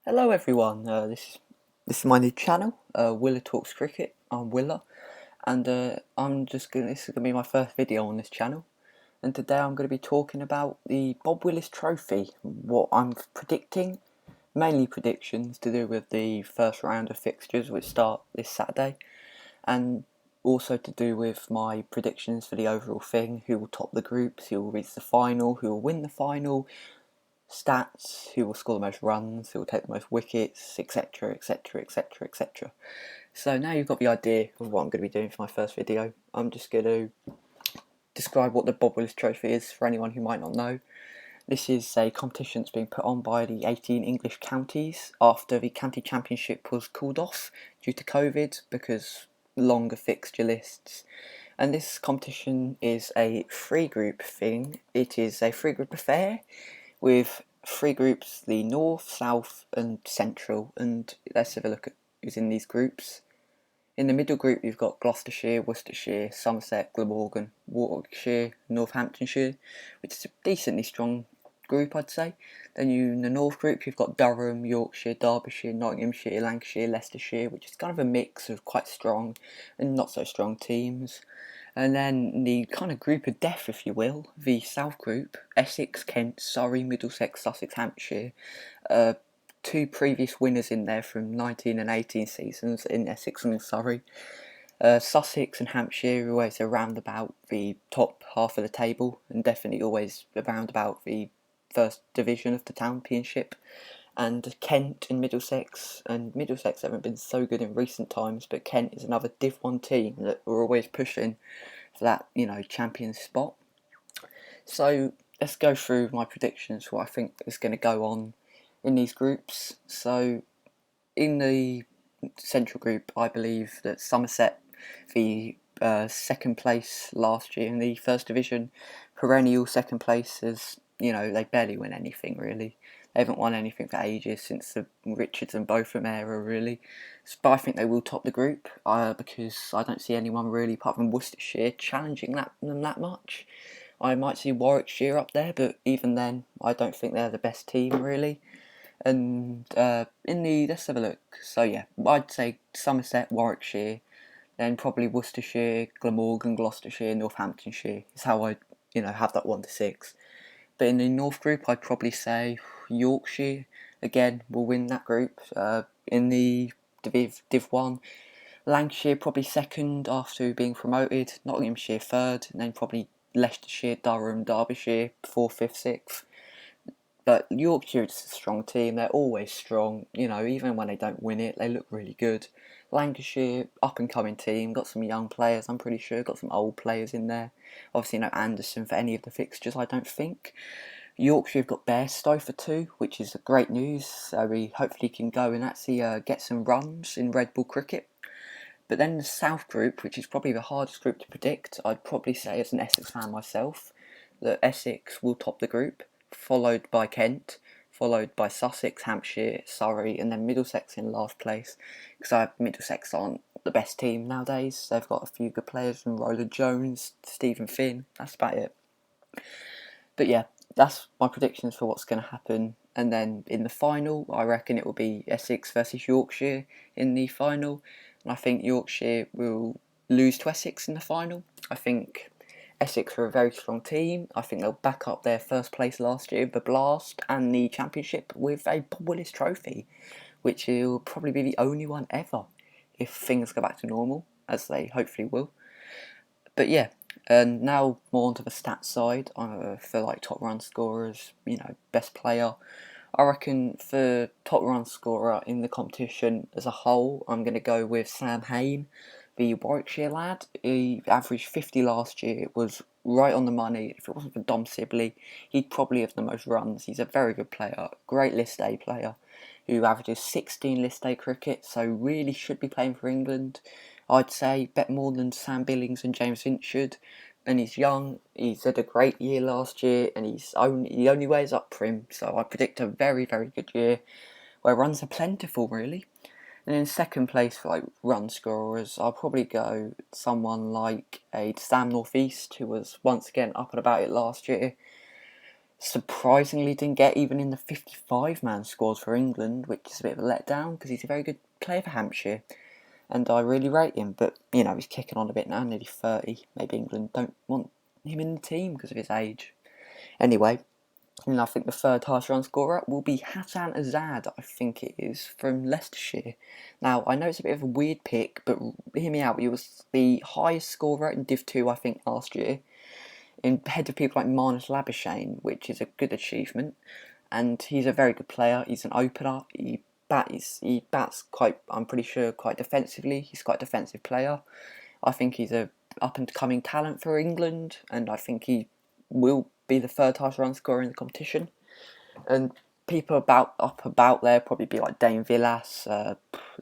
Hello everyone, this is my new channel, Willa Talks Cricket. I'm Willa, and this is gonna be my first video on this channel. And today I'm going to be talking about the Bob Willis Trophy, what I'm predicting, mainly predictions to do with the first round of fixtures which start this Saturday, and also to do with my predictions for the overall thing, who will top the groups, who will reach the final, who will win the final, stats, who will score the most runs, who will take the most wickets, etc, etc, etc, etc. So now you've got the idea of what I'm going to be doing for my first video. I'm just going to describe what the Bob Willis Trophy is for anyone who might not know. This is a competition that's being put on by the 18 English counties after the county championship was called off due to COVID because longer fixture lists. And this competition is a three group thing. It is a three group affair with three groups: the North, South, and Central. And let's have a look at who's in these groups. In the middle group, you've got Gloucestershire, Worcestershire, Somerset, Glamorgan, Warwickshire, Northamptonshire, which is a decently strong group, I'd say. Then in the North group, you've got Durham, Yorkshire, Derbyshire, Nottinghamshire, Lancashire, Leicestershire, which is kind of a mix of quite strong and not so strong teams. And then the kind of group of death, if you will, the South group: Essex, Kent, Surrey, Middlesex, Sussex, Hampshire. Two previous winners in there from 19 and 18 seasons in Essex and Surrey. Sussex and Hampshire are always around about the top half of the table, and definitely always around about the first division of the championship. And Kent and Middlesex haven't been so good in recent times, but Kent is another Div 1 team that are always pushing for that, champion spot. So let's go through my predictions for what I think is going to go on in these groups. So in the central group, I believe that Somerset, the second place last year in the first division, perennial second place, as they barely win anything really. They haven't won anything for ages, since the Richards and Botham era really. But I think they will top the group because I don't see anyone really apart from Worcestershire challenging them that much. I might see Warwickshire up there, but even then, I don't think they're the best team really. And let's have a look. So yeah, I'd say Somerset, Warwickshire, then probably Worcestershire, Glamorgan, Gloucestershire, Northamptonshire is how I have that 1 to 6. But in the North group, I'd probably say Yorkshire again will win that group. In the Div 1, Lancashire probably second after being promoted, Nottinghamshire third, and then probably Leicestershire, Durham, Derbyshire 4th, 5th, 6th. But Yorkshire is a strong team. They're always strong. Even when they don't win it, they look really good. Lancashire, up and coming team. Got some young players, I'm pretty sure. Got some old players in there. Obviously, no Anderson for any of the fixtures, I don't think. Yorkshire have got Bairstow for 2, which is great news. So we hopefully can go and actually get some runs in red ball cricket. But then the South group, which is probably the hardest group to predict, I'd probably say, as an Essex fan myself, that Essex will top the group, followed by Kent, followed by Sussex, Hampshire, Surrey, and then Middlesex in last place. Because Middlesex aren't the best team nowadays. They've got a few good players from Roland Jones, Stephen Finn. That's about it. But yeah, that's my predictions for what's going to happen. And then in the final, I reckon it will be Essex versus Yorkshire in the final. And I think Yorkshire will lose to Essex in the final. I think Essex are a very strong team. I think they'll back up their first place last year, the Blast, and the championship with a Bob Willis Trophy, which will probably be the only one ever if things go back to normal, as they hopefully will. But yeah, and now more onto the stats side. For like top run scorers, best player. I reckon for top run scorer in the competition as a whole, I'm going to go with Sam Hain, the Warwickshire lad. He averaged 50 last year. It was right on the money. If it wasn't for Dom Sibley, he'd probably have the most runs. He's a very good player, great List A player, who averages 16 List A cricket, so really should be playing for England. I'd say bet more than Sam Billings and James Finch should. And he's young. He's had a great year last year, and the only way is up for him. So I predict a very, very good year where runs are plentiful, really. And in second place for like run scorers, I'll probably go someone like a Sam Northeast, who was once again up and about it last year. surprisingly didn't get even in the 55-man squad for England, which is a bit of a letdown because he's a very good player for Hampshire and I really rate him. But, you know, he's kicking on a bit now, nearly 30. Maybe England don't want him in the team because of his age. Anyway, and I think the third highest run scorer will be Hassan Azad, I think it is, from Leicestershire. Now, I know it's a bit of a weird pick, but hear me out. He was the highest scorer in Div 2, I think, last year, in head of people like Marnus Labuschagne, which is a good achievement. And he's a very good player. He's an opener. He bats quite, I'm pretty sure, quite defensively. He's quite a defensive player. I think he's a up and coming talent for England, and I think he will be the third highest run scorer in the competition. And people about there probably be like Dane Villas,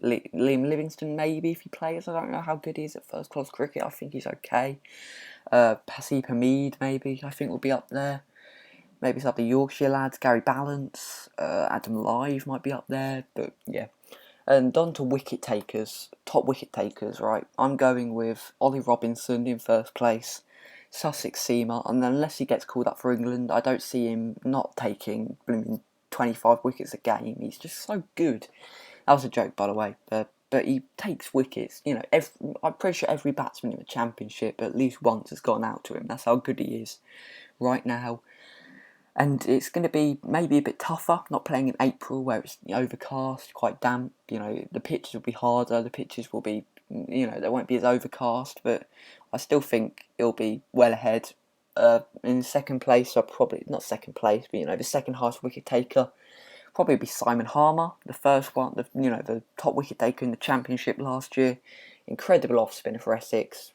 Liam Livingston maybe if he plays. I don't know how good he is at first class cricket. I think he's okay. Hasib Hamid maybe I think will be up there. Maybe some of the Yorkshire lads, Gary Balance, Adam Live might be up there. But yeah. And on to wicket takers, top wicket takers, right? I'm going with Ollie Robinson in first place, Sussex seamer, and unless he gets called up for England, I don't see him not taking 25 wickets a game. He's just so good. That was a joke, by the way, but he takes wickets. You know, I'm pretty sure every batsman in the Championship at least once has gone out to him. That's how good he is right now. And it's going to be maybe a bit tougher, not playing in April where it's overcast, quite damp. You know, the pitches will be harder, the pitches will be, they won't be as overcast, but I still think it'll be well ahead. In second place, or probably, not second place, but the second highest wicket taker, probably be Simon Harmer, the first one, the top wicket taker in the Championship last year. Incredible off spinner for Essex,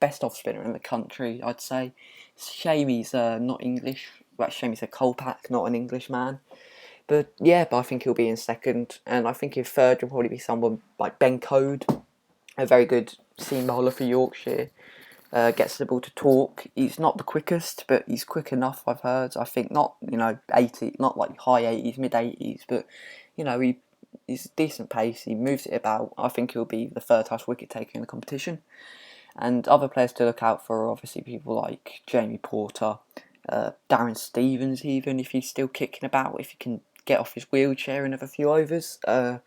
best off spinner in the country, I'd say. Shame he's not English. Well, shame he's a Kolpak, not an English man. But yeah, I think he'll be in second. And I think in third will probably be someone like Ben Code, a very good seam bowler for Yorkshire. Gets the ball to talk. He's not the quickest, but he's quick enough, I've heard. I think not, 80, not like high 80s, mid 80s, but, he's decent pace. He moves it about. I think he'll be the third highest wicket taker in the competition. And other players to look out for are obviously people like Jamie Porter, Darren Stevens, even if he's still kicking about, if he can get off his wheelchair and have a few overs. There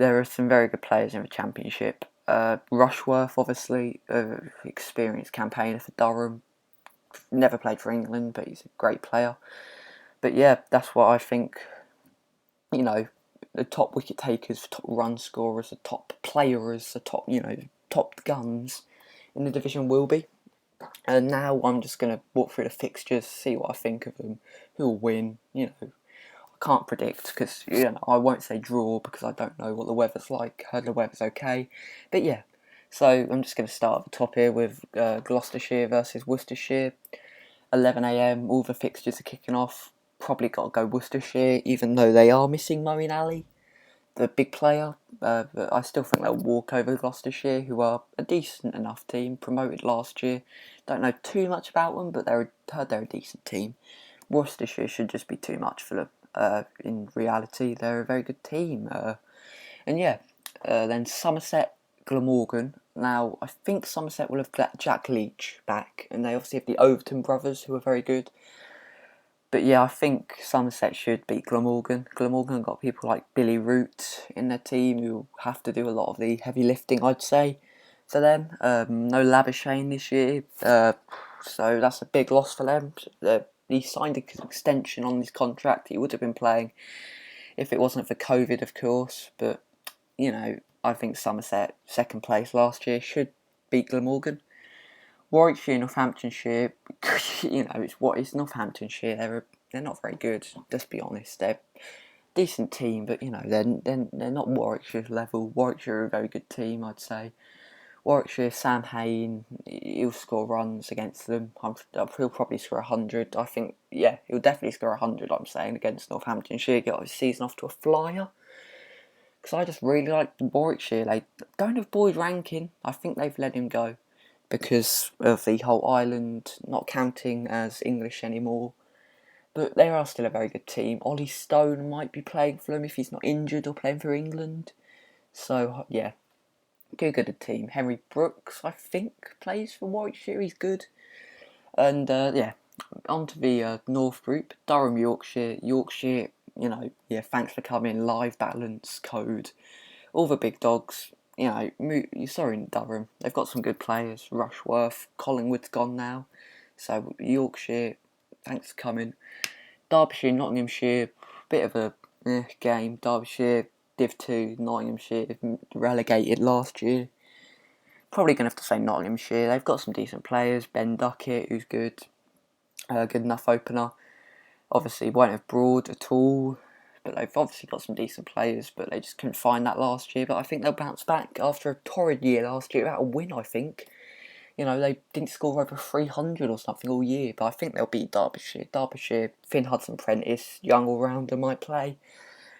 are some very good players in the Championship. Rushworth, obviously, experienced campaigner for Durham. Never played for England, but he's a great player. But yeah, that's what I think, the top wicket takers, top run scorers, the top players, the top guns in the division will be. And now I'm just going to walk through the fixtures, see what I think of them, who will win. I can't predict because I won't say draw because I don't know what the weather's like. Heard the weather's okay, but yeah. So I'm just going to start at the top here with Gloucestershire versus Worcestershire. 11 a.m. All the fixtures are kicking off. Probably got to go Worcestershire, even though they are missing Moeen Ali, the big player. But I still think they'll walk over Gloucestershire, who are a decent enough team, promoted last year. Don't know too much about them, but heard they're a decent team. Worcestershire should just be too much for them. In reality, they're a very good team. Then Somerset, Glamorgan. Now, I think Somerset will have got Jack Leach back, and they obviously have the Overton brothers, who are very good. But yeah, I think Somerset should beat Glamorgan. Glamorgan got people like Billy Root in their team who have to do a lot of the heavy lifting, I'd say, for them. No Labuschagne this year, so that's a big loss for them. He signed an extension on his contract. He would have been playing if it wasn't for COVID, of course. But, I think Somerset, second place last year, should beat Glamorgan. Warwickshire, Northamptonshire, it's Northamptonshire. They're not very good. Let's be honest. They're a decent team, but they're not Warwickshire's level. Warwickshire are a very good team, I'd say. Warwickshire, Sam Hain, he'll score runs against them. He'll probably score 100. I think, he'll definitely score 100. I'm saying against Northamptonshire, get his season off to a flyer. Because I just really like Warwickshire. They don't have Boyd Rankin. I think they've let him go because of the whole island not counting as English anymore. But they are still a very good team. Ollie Stone might be playing for them if he's not injured or playing for England. So, yeah, good a team. Henry Brooks, I think, plays for Warwickshire. He's good. And, onto the North Group. Durham, Yorkshire. Yorkshire, yeah, thanks for coming. Live Balance, Code, all the big dogs. Sorry, Durham. They've got some good players. Rushworth, Collingwood's gone now. So, Yorkshire, thanks for coming. Derbyshire, Nottinghamshire, bit of a game. Derbyshire, Div 2, Nottinghamshire, relegated last year. Probably going to have to say Nottinghamshire. They've got some decent players. Ben Duckett, who's good. Good enough opener. Obviously, won't have Broad at all. But they've obviously got some decent players, but they just couldn't find that last year. But I think they'll bounce back after a torrid year last year without a win, I think. They didn't score over 300 or something all year, but I think they'll beat Derbyshire. Derbyshire, Finn Hudson-Prentice, young all-rounder might play.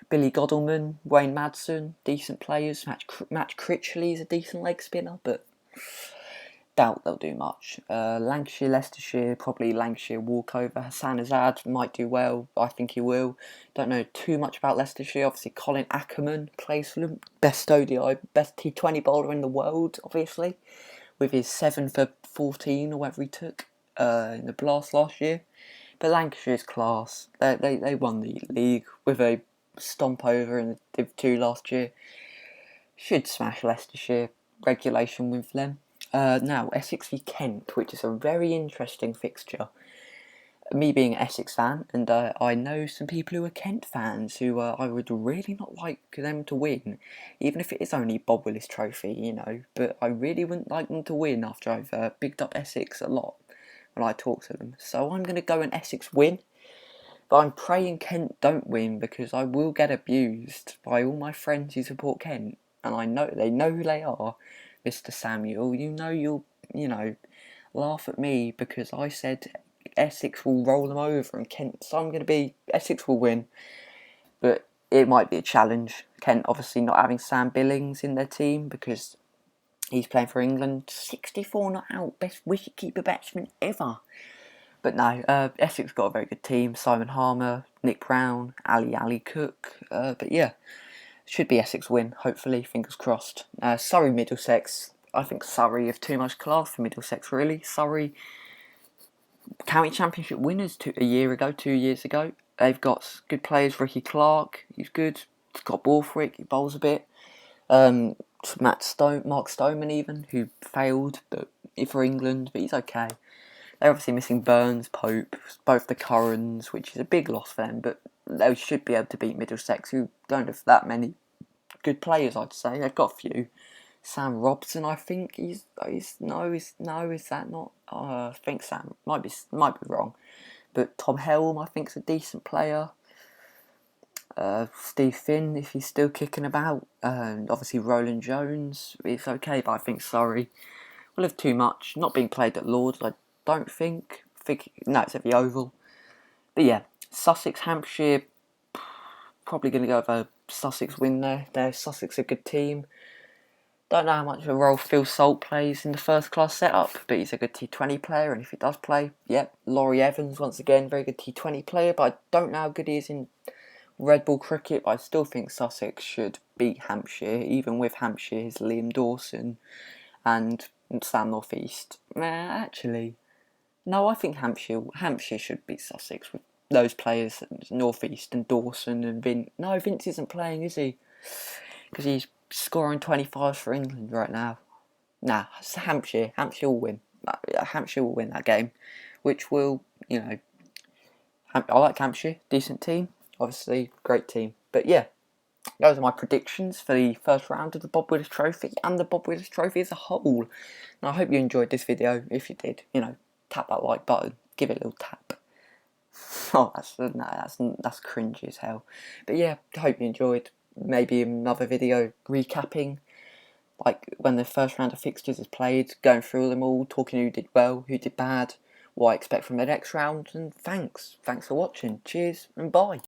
Billy Godalman, Wayne Madsen, decent players. Matt Critchley's a decent leg spinner, but doubt they'll do much. Lancashire, Leicestershire, probably Lancashire walkover. Hassan Azad might do well, I think he will. Don't know too much about Leicestershire. Obviously, Colin Ackerman plays for them. Best ODI, best T20 bowler in the world, obviously, with his 7 for 14 or whatever he took in the Blast last year. But Lancashire's class. They won the league with a stomp over in the Div 2 last year. Should smash Leicestershire. Regulation with them. Now, Essex v Kent, which is a very interesting fixture. Me being an Essex fan, and I know some people who are Kent fans who I would really not like them to win, even if it is only Bob Willis Trophy, but I really wouldn't like them to win after I've bigged up Essex a lot when I talk to them. So I'm going to go an Essex win, but I'm praying Kent don't win because I will get abused by all my friends who support Kent, and I know they know who they are. Mr. Samuel, you'll laugh at me because I said Essex will roll them over and Kent, so I'm going to be, Essex will win, but it might be a challenge. Kent obviously not having Sam Billings in their team because he's playing for England. 64 not out, best wicketkeeper batsman ever. But no, Essex got a very good team. Simon Harmer, Nick Brown, Ali Cook, but yeah. Should be Essex win, hopefully, fingers crossed. Surrey, Middlesex. I think Surrey have too much class for Middlesex, really. Surrey, county championship winners 2 years ago. They've got good players. Ricky Clark, he's good. Scott Borthwick, he bowls a bit. Mark Stoneman even, who failed for England, but he's okay. They're obviously missing Burns, Pope, both the Currans, which is a big loss for them, but they should be able to beat Middlesex, who don't have that many good players, I'd say. They've got a few. Sam Robson, I think is that not? I think Sam might be wrong, but Tom Helm, I think, is a decent player. Steve Finn, if he's still kicking about, and obviously Roland Jones, it's okay, but I think Surrey will have too much. Not being played at Lords, I don't think. No, it's at the Oval. But yeah, Sussex, Hampshire, probably going to go with a Sussex win there. Sussex are a good team. Don't know how much of a role Phil Salt plays in the first class setup, but he's a good T20 player, and if he does play, Laurie Evans, once again, very good T20 player, but I don't know how good he is in Red Ball cricket, but I still think Sussex should beat Hampshire, even with Hampshire's Liam Dawson and Sam North East. Actually, no, I think Hampshire should beat Sussex with those players, North East and Dawson and Vince. No, Vince isn't playing, is he? Because he's scoring 25 for England right now. Nah, it's Hampshire. Hampshire will win. Hampshire will win that game, which will, I like Hampshire. Decent team. Obviously, great team. But yeah, those are my predictions for the first round of the Bob Willis Trophy and the Bob Willis Trophy as a whole. And I hope you enjoyed this video. If you did, tap that like button. Give it a little tap. Oh, that's cringy as hell. But yeah, I hope you enjoyed. Maybe another video recapping, like when the first round of fixtures is played, going through them all, talking who did well, who did bad, what I expect from the next round, and thanks for watching. Cheers and bye.